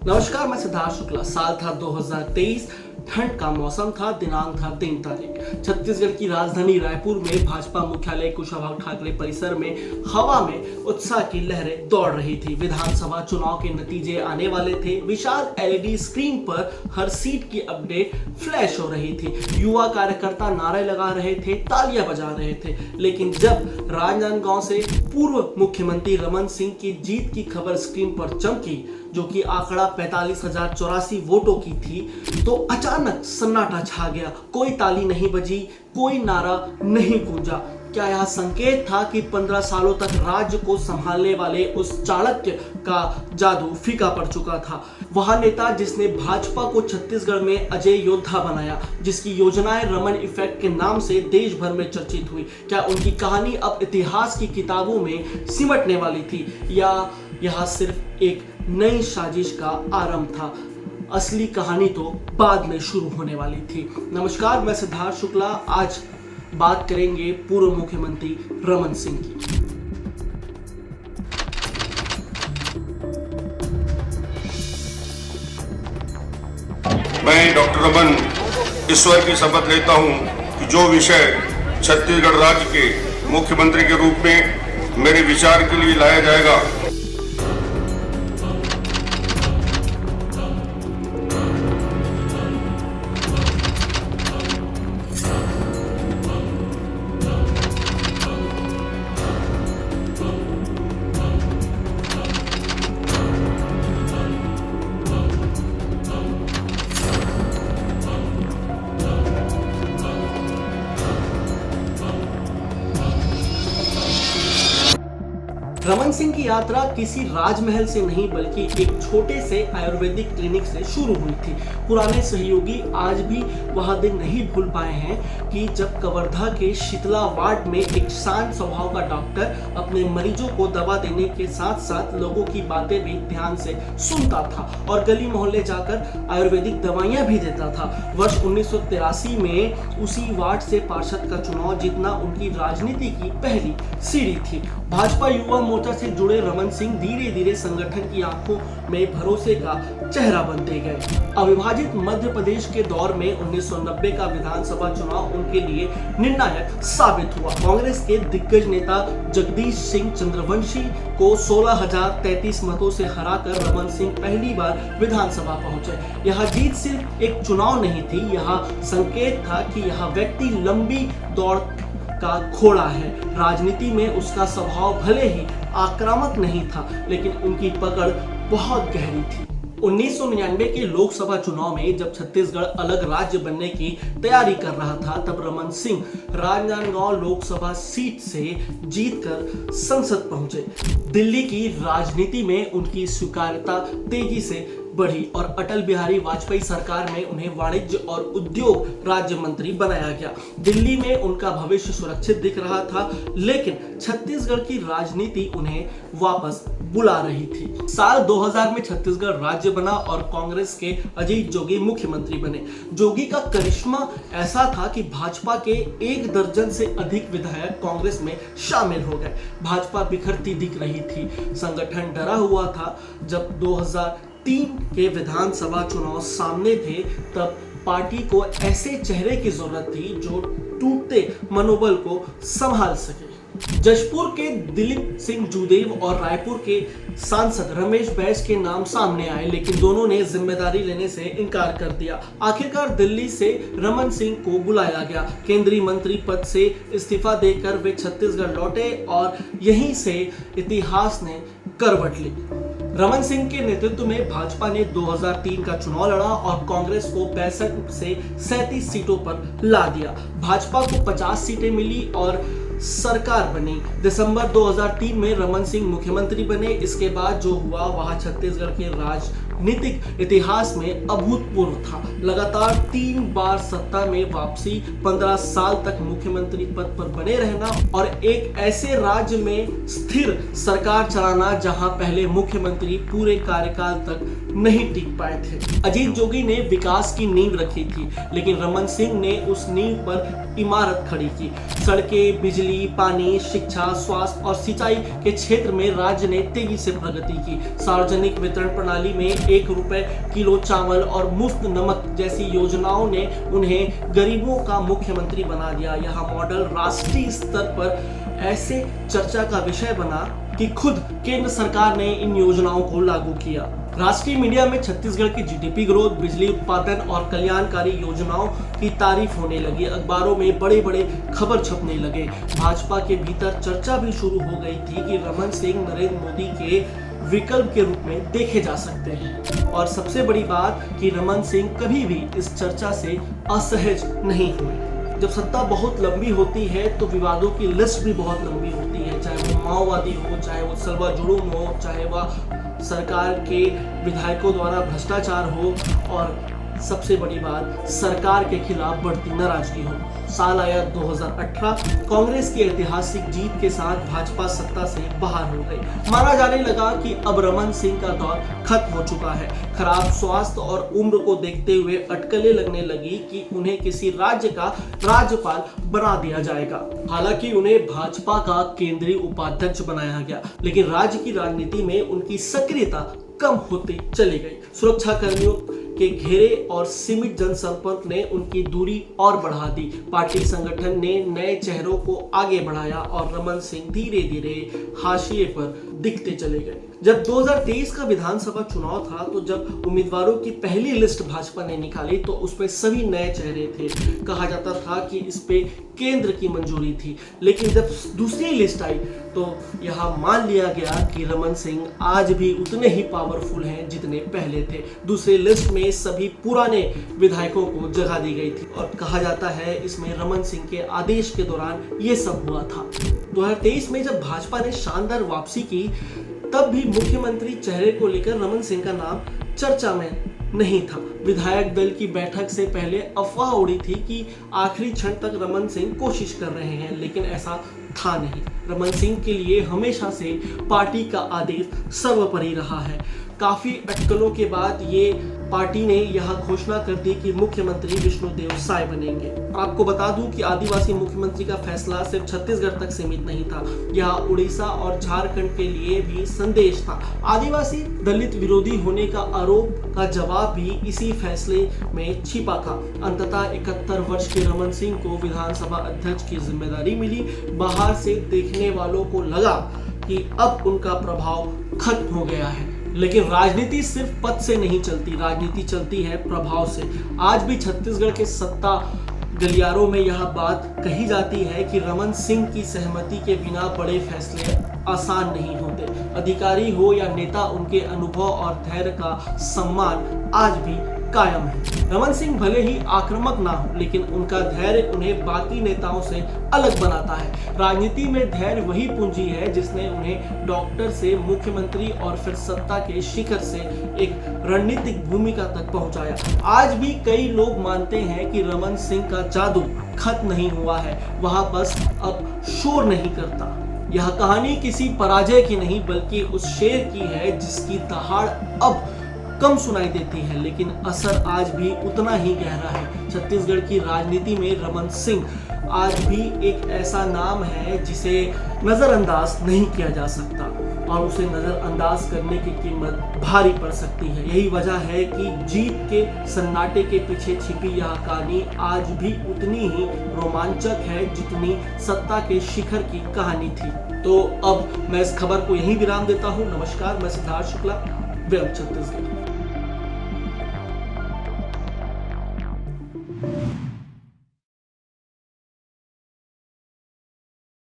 नमस्कार, मैं सिद्धार्थ शुक्ला। साल था 2023, ठंड का मौसम था, दिनांक था 3 तारीख। छत्तीसगढ़ की राजधानी रायपुर में भाजपा मुख्यालय कुशाभाऊ ठाकरे परिसर में हवा में उत्साह की लहरें दौड़ रही थी। विधानसभा चुनाव के नतीजे आने वाले थे। विशाल एलईडी स्क्रीन पर हर सीट की अपडेट फ्लैश हो रही थी। युवा कार्यकर्ता नारे लगा रहे थे, तालियां बजा रहे थे। लेकिन जब राजनांदगांव से पूर्व मुख्यमंत्री रमन सिंह की जीत की खबर स्क्रीन पर चमकी, जो कि आंकड़ा 45,084 वोटों की थी, तो अचानक सन्नाटा छा गया। कोई ताली नहीं बजी, कोई नारा नहीं गूंजा। क्या यह संकेत था कि 15 सालों तक राज्य को संभालने वाले उस चाणक्य का जादू फीका पड़ चुका था? वह नेता जिसने भाजपा को छत्तीसगढ़ में अजय योद्धा बनाया, जिसकी योजनाएं रमन इफेक्ट के नाम से देश भर में चर्चित हुई, क्या उनकी कहानी अब इतिहास की किताबों में सिमटने वाली थी, या यह सिर्फ एक नई साजिश का आरंभ था? असली कहानी तो बाद में शुरू होने वाली थी। नमस्कार, मैं सिद्धार्थ शुक्ला। आज बात करेंगे पूर्व मुख्यमंत्री रमन सिंह की। मैं डॉक्टर रमन ईश्वर की शपथ लेता हूं कि जो विषय छत्तीसगढ़ राज्य के मुख्यमंत्री के रूप में मेरे विचार के लिए लाया जाएगा, रमन सिंह की यात्रा किसी राजमहल से नहीं बल्कि एक छोटे से आयुर्वेदिक क्लिनिक से शुरू हुई थी। पुराने सहयोगी आज भी वह दिन नहीं भूल पाए हैं कि जब कवर्धा के शीतला वार्ड में एक शांत स्वभाव का डॉक्टर अपने मरीजों को दवा देने के साथ साथ लोगों की बातें भी ध्यान से सुनता था और गली मोहल्ले जाकर आयुर्वेदिक दवाइयां भी देता था। वर्ष 1983 में उसी वार्ड से पार्षद का चुनाव जीतना उनकी राजनीति की पहली सीढ़ी थी। भाजपा युवा मोर्चा से जुड़े रमन सिंह धीरे धीरे संगठन की आंखों में भरोसे का चेहरा बनते गए। अविभाजित मध्य प्रदेश के दौर में 1990 का विधानसभा चुनाव उनके लिए निर्णायक साबित हुआ। कांग्रेस के दिग्गज नेता जगदीश सिंह चंद्रवंशी को 16,033 मतों से हराकर रमन सिंह पहली बार विधानसभा पहुंचे। यह जीत सिर्फ एक चुनाव नहीं थी, यह संकेत था कि यह व्यक्ति लंबी दौड़ का घोड़ा है। राजनीति में उसका स्वभाव भले ही आक्रामक नहीं था, लेकिन उनकी पकड़ बहुत गहरी थी। 1999 के लोकसभा चुनाव में जब छत्तीसगढ़ अलग राज्य बनने की तैयारी कर रहा था, तब रमन सिंह राजनांदगांव लोकसभा सीट से जीतकर संसद पहुंचे। दिल्ली की राजनीति में उनकी स्वीकार्यता तेजी से बढ़ी और अटल बिहारी वाजपेयी सरकार में उन्हें वाणिज्य और उद्योग राज्य मंत्री बनाया गया। दिल्ली में उनका भविष्य सुरक्षित दिख रहा था, लेकिन छत्तीसगढ़ की राजनीति उन्हें वापस बुला रही थी। साल 2000 में छत्तीसगढ़ राज्य बना और कांग्रेस के अजीत जोगी मुख्यमंत्री बने। जोगी का करिश्मा ऐसा था कि भाजपा के 1 दर्जन से अधिक विधायक कांग्रेस में शामिल हो गए। भाजपा बिखरती दिख रही थी, संगठन डरा हुआ था। जब 2003 के विधानसभा चुनाव सामने थे, तब पार्टी को ऐसे चेहरे की जरूरत थी जो टूटते मनोबल को संभाल सके। जशपुर के दिलीप सिंह जूदेव और रायपुर के सांसद रमेश बैस के नाम सामने आए, लेकिन दोनों ने जिम्मेदारी लेने से इनकार कर दिया। आखिरकार दिल्ली से रमन सिंह को बुलाया गया। केंद्रीय मंत्री पद से इस्तीफा देकर वे छत्तीसगढ़ लौटे और यहीं से इतिहास ने करवट ली। रमन सिंह के नेतृत्व में भाजपा ने 2003 का चुनाव लड़ा और कांग्रेस को 65 से 37 सीटों पर ला दिया। भाजपा को 50 सीटें मिली और सरकार बनी। दिसंबर 2003 में रमन सिंह मुख्यमंत्री बने। इसके बाद जो हुआ वह छत्तीसगढ़ के राजनीतिक इतिहास में अभूतपूर्व था। लगातार 3 बार सत्ता में वापसी, 15 साल तक मुख्यमंत्री पद पर बने रहना और एक ऐसे राज्य में स्थिर सरकार चलाना जहां पहले मुख्यमंत्री पूरे कार्यकाल तक नहीं टिक पाए थे। अजीत जोगी ने विकास की नींव रखी थी, लेकिन रमन सिंह ने उस नींव पर इमारत खड़ी की। सड़कें, बिजली, पानी, शिक्षा, स्वास्थ्य और सिंचाई के क्षेत्र में राज्य ने तेजी से प्रगति की। सार्वजनिक वितरण प्रणाली में 1 रुपए किलो चावल और मुफ्त नमक जैसी योजनाओं ने उन्हें गरीबों का मुख्यमंत्री बना दिया। यह मॉडल राष्ट्रीय स्तर पर ऐसे चर्चा का विषय बना कि खुद केंद्र सरकार ने इन योजनाओं को लागू किया। राष्ट्रीय मीडिया में छत्तीसगढ़ की जीडीपी ग्रोथ, बिजली उत्पादन और कल्याणकारी योजनाओं की तारीफ होने लगी। अखबारों में बड़े बड़े खबर छपने लगे। भाजपा के भीतर चर्चा भी शुरू हो गई थी कि रमन सिंह नरेंद्र मोदी के विकल्प के रूप में देखे जा सकते हैं। और सबसे बड़ी बात कि रमन सिंह कभी भी इस चर्चा से असहज नहीं हुए। जब सत्ता बहुत लंबी होती है तो विवादों की लिस्ट भी बहुत लंबी होती है, चाहे वो माओवादी हो, चाहे वो सलवा जुलूम हो, चाहे वह सरकार के विधायकों द्वारा भ्रष्टाचार हो, और सबसे बड़ी बात सरकार के खिलाफ बढ़ती नाराजगी हो। साल आया 2018, कांग्रेस की ऐतिहासिक जीत के साथ भाजपा सत्ता से बाहर हो गई। माना जाने लगा कि अब रमन सिंह का दौर खत्म हो चुका है। खराब स्वास्थ्य और उम्र को देखते हुए अटकलें लगने लगी कि उन्हें किसी राज्य का राज्यपाल बना दिया जाएगा। हालांकि उन्हें भाजपा का केंद्रीय उपाध्यक्ष बनाया गया, लेकिन राज्य की राजनीति में उनकी सक्रियता कम होती चली गई। सुरक्षा कर्मियों के घेरे और सीमित जनसंपर्क ने उनकी दूरी और बढ़ा दी। पार्टी संगठन ने नए चेहरों को आगे बढ़ाया और रमन सिंह धीरे धीरे हाशिए पर दिखते चले गए। जब 2023 का विधानसभा चुनाव था तो जब उम्मीदवारों की पहली लिस्ट भाजपा ने निकाली तो उसमें सभी नए चेहरे थे। कहा जाता था कि इस पे केंद्र की मंजूरी थी, लेकिन जब दूसरी लिस्ट आई तो यह मान लिया गया कि रमन सिंह आज भी उतने ही पावरफुल हैं जितने पहले थे। दूसरी लिस्ट में सभी पुराने विधायकों को जगह दी गई थी और कहा जाता है इसमें रमन सिंह के आदेश के दौरान ये सब हुआ था। 2023 में जब भाजपा ने शानदार वापसी की तब भी मुख्यमंत्री चेहरे को लेकर रमन सिंह का नाम चर्चा में नहीं था। विधायक दल की बैठक से पहले अफवाह उड़ी थी कि आखिरी क्षण तक रमन सिंह कोशिश कर रहे हैं, लेकिन ऐसा था नहीं। रमन सिंह के लिए हमेशा से पार्टी का आदेश सर्वोपरि रहा है। काफी अटकलों के बाद ये पार्टी ने यह घोषणा कर दी कि मुख्यमंत्री विष्णुदेव साय बनेंगे। आपको बता दूं कि आदिवासी मुख्यमंत्री का फैसला सिर्फ छत्तीसगढ़ तक सीमित नहीं था, यह उड़ीसा और झारखंड के लिए भी संदेश था। आदिवासी दलित विरोधी होने का आरोप का जवाब भी इसी फैसले में छिपा था। अंततः 71 वर्ष के रमन सिंह को विधानसभा अध्यक्ष की जिम्मेदारी मिली। बाहर से देखने वालों को लगा कि अब उनका प्रभाव खत्म हो गया है, लेकिन राजनीति सिर्फ पद से नहीं चलती, राजनीति चलती है प्रभाव से। आज भी छत्तीसगढ़ के सत्ता गलियारों में यह बात कही जाती है कि रमन सिंह की सहमति के बिना बड़े फैसले आसान नहीं होते। अधिकारी हो या नेता, उनके अनुभव और धैर्य का सम्मान आज भी कायम है। रमन सिंह भले ही आक्रामक ना हो, लेकिन उनका धैर्य उन्हें बाकी नेताओं से अलग बनाता है। राजनीति में धैर्य वही पूंजी है जिसने उन्हें डॉक्टर से मुख्यमंत्री और फिर सत्ता के शिखर से एक रणनीतिक भूमिका तक पहुंचाया। आज भी कई लोग मानते हैं कि रमन सिंह का जादू खत्म नहीं हुआ है, वह बस अब शोर नहीं करता। यह कहानी किसी पराजय की नहीं बल्कि उस शेर की है जिसकी दहाड़ अब कम सुनाई देती है, लेकिन असर आज भी उतना ही गहरा है। छत्तीसगढ़ की राजनीति में रमन सिंह आज भी एक ऐसा नाम है जिसे नजरअंदाज नहीं किया जा सकता और उसे नजरअंदाज करने की कीमत भारी पड़ सकती है। यही वजह है कि जीत के सन्नाटे के पीछे छिपी यह कहानी आज भी उतनी ही रोमांचक है जितनी सत्ता के शिखर की कहानी थी। तो अब मैं इस खबर को यहीं विराम देता हूँ। नमस्कार, मैं सिद्धार्थ शुक्ला, वेब छत्तीसगढ़।